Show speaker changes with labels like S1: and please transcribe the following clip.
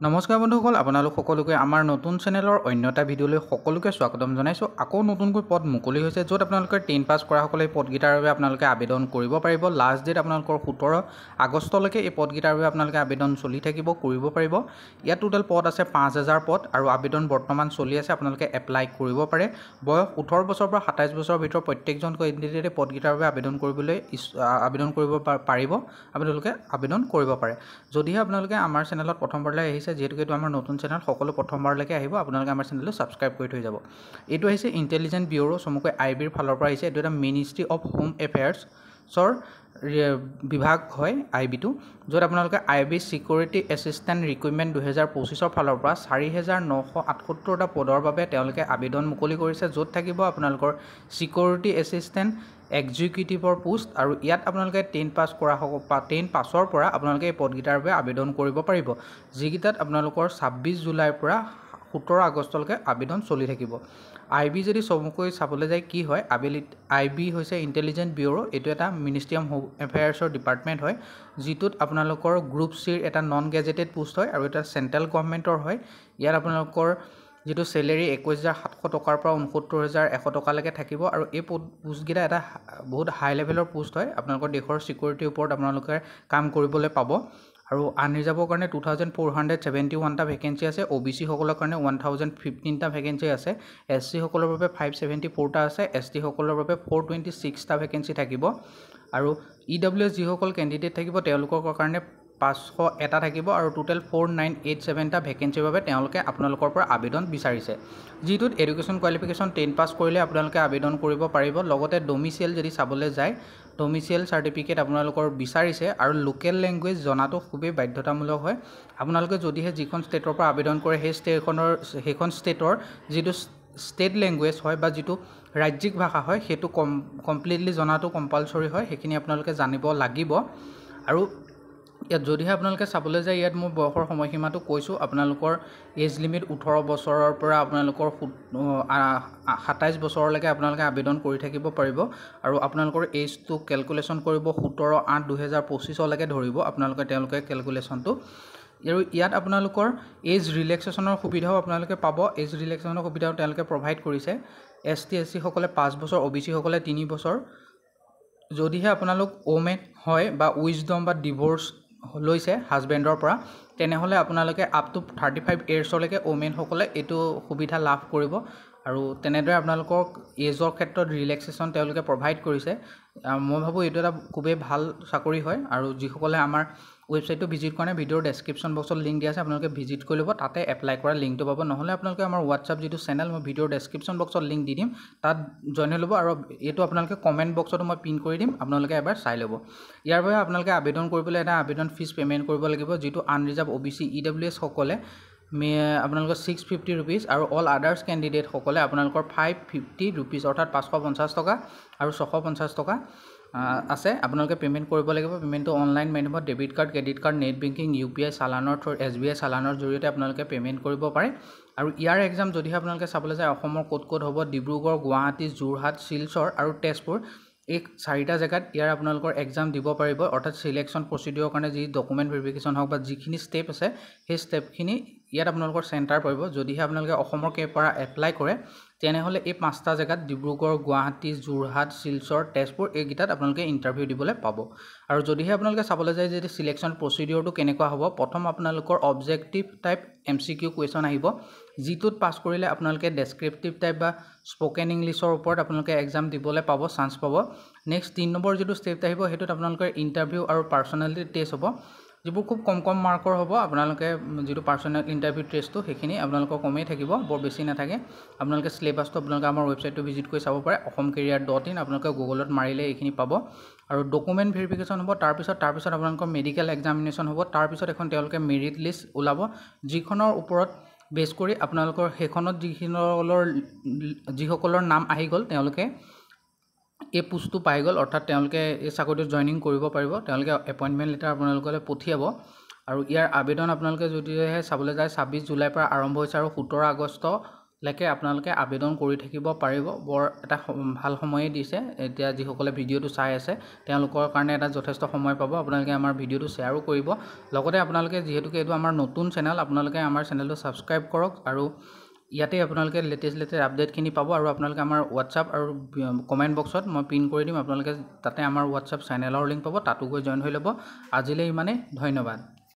S1: নমস্কাৰ বন্ধুসকল, আপোনালোক সকলোকে আমাৰ নতুন চেনেলৰ অন্য এটা ভিডিঅ'লৈ সকলোকে স্বাগতম জনাইছোঁ। আকৌ নতুনকৈ পদ মুকলি হৈছে, য'ত আপোনালোকে 10 পাছ কৰাসকলে এই পদকেইটাৰ বাবে আপোনালোকে আবেদন কৰিব পাৰিব। লাষ্ট ডেট আপোনালোকৰ 17 আগষ্টলৈকে এই পদকেইটাৰ বাবে আপোনালোকে আবেদন চলি থাকিব, কৰিব পাৰিব। ইয়াত টোটেল পদ আছে 5000 পদ আৰু আবেদন বৰ্তমান চলি আছে। আপোনালোকে এপ্লাই কৰিব পাৰে। বয়স 18 বছৰৰ পৰা 27 বছৰৰ ভিতৰত প্ৰত্যেকজন কেণ্ডিডেটে পদকেইটাৰ বাবে আবেদন কৰিব পাৰিব। আপোনালোকে আবেদন কৰিব পাৰে। যদিহে আপোনালোকে আমাৰ চেনেলত প্ৰথমবাৰলৈ আহিছে, যেহেতু এইটো আমাৰ নতুন চেনেল, সকলো প্ৰথমবাৰলৈকে আহিব, আপোনালোকে আমাৰ চেনেলটো ছাবস্ক্ৰাইব কৰি থৈ যাব। এইটো আহিছে ইণ্টেলিজেন্ট ব্যুৰ', চমুকৈ IBৰ ফালৰ পৰা আহিছে। এইটো এটা মিনিষ্ট্ৰী অফ হোম এফেয়াৰ্ছৰ বিভাগ হয় IBটো, য'ত আপোনালোকে IB ছিকিউৰিটি এছিষ্টেণ্ট ৰিক্ৰুইটমেণ্ট 2025ৰ ফালৰ পৰা 4978টা পদৰ বাবে তেওঁলোকে আবেদন মুকলি কৰিছে, য'ত থাকিব আপোনালোকৰ ছিকিউৰিটি এছিষ্টেণ্ট এক্সিকিউটিভৰ পোষ্ট। আৰু ইয়াত আপোনালোকে 10 পাছ কৰা 10 পাছৰ পৰা আপোনালোকে এই পদকেইটাৰ বাবে আবেদন কৰিব পাৰিব, যিকেইটাত আপোনালোকৰ 26 জুলাইৰ পৰা 17 আগষ্টলৈকে আবেদন চলি থাকিব। IB যদি চমুকৈ চাবলৈ যায় কি হয়, IB হৈছে ইণ্টেলিজেন্ট ব্যুৰ'। এইটো এটা মিনিষ্ট্ৰী অফ হোম এফেয়াৰ্ছৰ ডিপাৰ্টমেণ্ট হয়, যিটোত আপোনালোকৰ গ্ৰুপ চিৰ এটা নন গেজেটেড পোষ্ট হয় আৰু এটা চেণ্ট্ৰেল গভৰ্ণমেণ্টৰ হয়। ইয়াত আপোনালোকৰ যিটো চেলেৰি 21700 টকাৰ পৰা 69100 টকালৈকে থাকিব। আৰু এই পোষ্টকেইটা এটা বহুত হাই লেভেলৰ পোষ্ট হয়। আপোনালোকৰ দেশৰ ছিকিউৰিটিৰ ওপৰত আপোনালোকে কাম কৰিবলৈ পাব। আৰু আনৰিজাৰ্ভৰ কাৰণে 2471টা ভেকেঞ্চি আছে। OBC সকলৰ কাৰণে 1015টা ভেকেঞ্চি আছে। SC সকলৰ বাবে 574টা আছে। ST সকলৰ বাবে 426টা ভেকেঞ্চি থাকিব। আৰু EWS যিসকল কেণ্ডিডেট থাকিব তেওঁলোকৰ কাৰণে 501টা থাকিব। আৰু টোটেল 4987টা ভেকেঞ্চিৰ বাবে তেওঁলোকে আপোনালোকৰ পৰা আবেদন বিচাৰিছে, যিটোত এডুকেশ্যন কোৱালিফিকেশ্যন 10 পাছ কৰিলে আপোনালোকে আবেদন কৰিব পাৰিব। লগতে ডমিচিয়েল যদি চাবলৈ যায়, ডমিচিয়েল চাৰ্টিফিকেট আপোনালোকৰ বিচাৰিছে। আৰু লোকেল লেংগুৱেজ জনাটো খুবেই বাধ্যতামূলক হয়। আপোনালোকে যদিহে যিখন ষ্টেটৰ পৰা আবেদন কৰে সেইখন ষ্টেটৰ যিটো ষ্টেট লেংগুৱেজ হয় বা যিটো ৰাজ্যিক ভাষা হয়, সেইটো কমপ্লিটলি জনাটো কম্পালচৰি হয়। সেইখিনি আপোনালোকে জানিব লাগিব। আৰু ইয়াত যদিহে আপোনালোকে চাবলৈ যায়, ইয়াত মোৰ বয়সৰ সময়সীমাটো কৈছোঁ। আপোনালোকৰ এজ লিমিট 18 বছৰৰ পৰা আপোনালোকৰ 27 বছৰলৈকে আপোনালোকে আবেদন কৰি থাকিব পাৰিব। আৰু আপোনালোকৰ এজটো কেলকুলেশ্যন কৰিব 17/8/2025লৈকে ধৰিব তেওঁলোকে কেলকুলেশ্যনটো। আৰু ইয়াত আপোনালোকৰ এজ ৰিলেক্সেশ্যনৰ সুবিধাও আপোনালোকে পাব। এজ ৰিলেক্সেশ্যনৰ সুবিধাও তেওঁলোকে প্ৰভাইড কৰিছে। ST SC সকলে 5 বছৰ, OBC সকলে 3 বছৰ। যদিহে আপোনালোক ওমেন হয় বা উইজডম বা ডিভোৰ্চ লৈছে হাজবেণ্ডৰ পৰা, তেনেহ'লে আপোনালোকে আপ টু 35 ইয়াৰ্ছলৈকে ওমেনসকলে এইটো সুবিধা লাভ কৰিব। আৰু তেনেদৰে আপোনালোকৰ এজৰ ক্ষেত্ৰত ৰিলেক্সেশ্যন তেওঁলোকে প্ৰভাইড কৰিছে। মই ভাবোঁ এইটো এটা খুবেই ভাল চাকৰি হয়। আৰু যিসকলে আমাৰ ৱেবছাইটটো ভিজিট কৰা নাই, ভিডিঅ'ৰ ডেছক্ৰিপশ্যন বক্সত লিংক দিয়া আছে, আপোনালোকে ভিজিট কৰি ল'ব, তাতে এপ্লাই কৰা লিংকটো পাব। নহ'লে আপোনালোকে আমাৰ হোৱাটছআপ যিটো চেনেল, মই ভিডিঅ'ৰ ডেছক্ৰিপশ্যন বক্সত লিংক দি দিম, তাত জইন হৈ ল'ব। আৰু এইটো আপোনালোকে কমেণ্ট বক্সতো মই পিন কৰি দিম, আপোনালোকে এবাৰ চাই ল'ব। ইয়াৰ বাবে আপোনালোকে আবেদন কৰিবলৈ এটা আবেদন ফিজ পে'মেণ্ট কৰিব লাগিব, যিটো আনৰিজাৰ্ভ OBC EWS সকলে আপোনালোকৰ 650 ৰুপিজ। আৰু অল আদাৰ্ছ কেণ্ডিডেটসকলে আপোনালোকৰ 550 ৰুপিজ, অৰ্থাৎ 550 টকা আৰু 650 টকা আছে। আপোনালোকে পে'মেণ্ট কৰিব লাগিব। পে'মেণ্টটো অনলাইন মাধ্যমত debit card, credit card, net banking, UPI চালানৰ থ্ৰু SBI চালানৰ জৰিয়তে আপোনালোকে পে'মেণ্ট কৰিব পাৰে। আৰু ইয়াৰ এক্সাম যদিহে আপোনালোকে চাবলৈ যায়, অসমৰ ক'ত হ'ব, ডিব্ৰুগড়, গুৱাহাটী, যোৰহাট, শিলচৰ আৰু তেজপুৰ, এই 4টা জেগাত ইয়াৰ আপোনালোকৰ এক্সাম দিব পাৰিব। অৰ্থাৎ চিলেকশ্যন প্ৰচিডিউৰৰ কাৰণে যি ডকুমেণ্ট ভেৰিফিকেশ্যন হওক বা যিখিনি ষ্টেপ আছে, সেই ষ্টেপখিনি ইয়াত আপোনালোকৰ চেণ্টাৰ পৰিব। যদিহে আপোনালোকে অসমৰ পৰা এপ্লাই কৰে, তেনেহ'লে এই 5টা জেগাত ডিব্ৰুগড়, গুৱাহাটী, যোৰহাট, শিলচৰ, তেজপুৰ এইকেইটাত আপোনালোকে ইণ্টাৰভিউ দিবলৈ পাব। আৰু যদিহে আপোনালোকে চাবলৈ যায় যে চিলেকশ্যন প্ৰচিডিউৰটো কেনেকুৱা হ'ব, প্ৰথম আপোনালোকৰ অবজেক্টিভ টাইপ MCQ কুৱেশ্যন আহিব, যিটোত পাছ কৰিলে আপোনালোকে ডেছক্ৰিপটিভ টাইপ বা স্পকেন ইংলিছৰ ওপৰত আপোনালোকে এক্সাম দিবলৈ পাব, চান্স পাব। নেক্সট 3 নম্বৰ যিটো ষ্টেপ আহিব, সেইটোত আপোনালোকৰ ইণ্টাৰভিউ আৰু পাৰ্চনেলিটি টেষ্ট হ'ব, যিবোৰ খুব কম মাৰ্কৰ হ'ব। আপোনালোকে যিটো পাৰ্চনেল ইণ্টাৰভিউ টেষ্টটো, সেইখিনি আপোনালোকৰ কমেই থাকিব, বৰ বেছি নাথাকে। আপোনালোকে চিলেবাছটো আপোনালোকে আমাৰ ৱেবছাইটটো ভিজিট কৰি চাব পাৰে, অসমকেৰিয়াৰ.in। আপোনালোকে গুগলত মাৰিলে এইখিনি পাব। আৰু ডকুমেণ্ট ভেৰিফিকেশ্যন হ'ব। তাৰপিছত আপোনালোকৰ মেডিকেল এক্সামিনেশ্যন হ'ব। তাৰপিছত এখন তেওঁলোকে মেৰিট লিষ্ট ওলাব, যিখনৰ ওপৰত বেছ কৰি আপোনালোকৰ সেইখনত যিসকলৰ নাম আহি গ'ল, তেওঁলোকে এই পোষ্টটো পাই গ'ল, অৰ্থাৎ তেওঁলোকে এই চাকৰিটোত জইনিং কৰিব পাৰিব। তেওঁলোকে এপইণ্টমেণ্ট লেটাৰ আপোনালোকলৈ পঠিয়াব। আৰু ইয়াৰ আবেদন আপোনালোকে যদিহে চাবলৈ যায়, 26 জুলাইৰ পৰা আৰম্ভ হৈছে আৰু 17 লৈকে আপোনালোকে আবেদন কৰি থাকিব পাৰিব। বৰ এটা ভাল সময়ে দিছে এতিয়া যিসকলে ভিডিঅ'টো চাই আছে তেওঁলোকৰ কাৰণে এটা যথেষ্ট সময় পাব। আপোনালোকে আমাৰ ভিডিঅ'টো শ্বেয়াৰো কৰিব। লগতে আপোনালোকে যিহেতুকে এইটো আমাৰ নতুন চেনেল আপোনালোকে আমাৰ চেনেলটো ছাবস্ক্ৰাইব কৰক আৰু ইয়াতে আপোনালোকে লেটেষ্ট আপডেটখিনি পাব। আৰু আপোনালোকে আমাৰ হোৱাটছআপ আৰু কমেণ্ট বক্সত মই পিন কৰি দিম, আপোনালোকে তাতে আমাৰ হোৱাটছআপ চেনেলৰ লিংক পাব, তাতো গৈ জইন হৈ ল'ব। আজিলৈ ইমানেই, ধন্যবাদ।